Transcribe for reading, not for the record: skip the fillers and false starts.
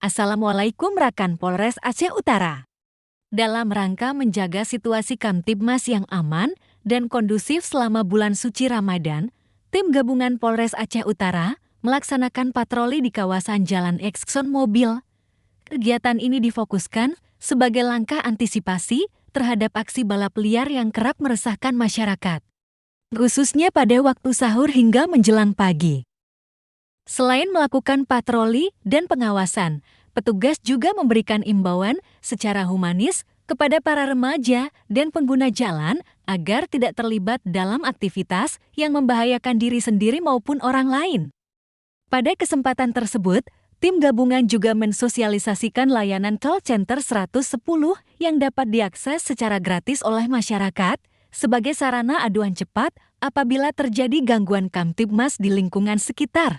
Assalamualaikum rekan Polres Aceh Utara. Dalam rangka menjaga situasi Kamtibmas yang aman dan kondusif selama bulan suci Ramadan, tim gabungan Polres Aceh Utara melaksanakan patroli di kawasan Jalan Exxon Mobil. Kegiatan ini difokuskan sebagai langkah antisipasi terhadap aksi balap liar yang kerap meresahkan masyarakat, khususnya pada waktu sahur hingga menjelang pagi. Selain melakukan patroli dan pengawasan, petugas juga memberikan imbauan secara humanis kepada para remaja dan pengguna jalan agar tidak terlibat dalam aktivitas yang membahayakan diri sendiri maupun orang lain. Pada kesempatan tersebut, tim gabungan juga mensosialisasikan layanan call center 110 yang dapat diakses secara gratis oleh masyarakat sebagai sarana aduan cepat apabila terjadi gangguan Kamtibmas di lingkungan sekitar.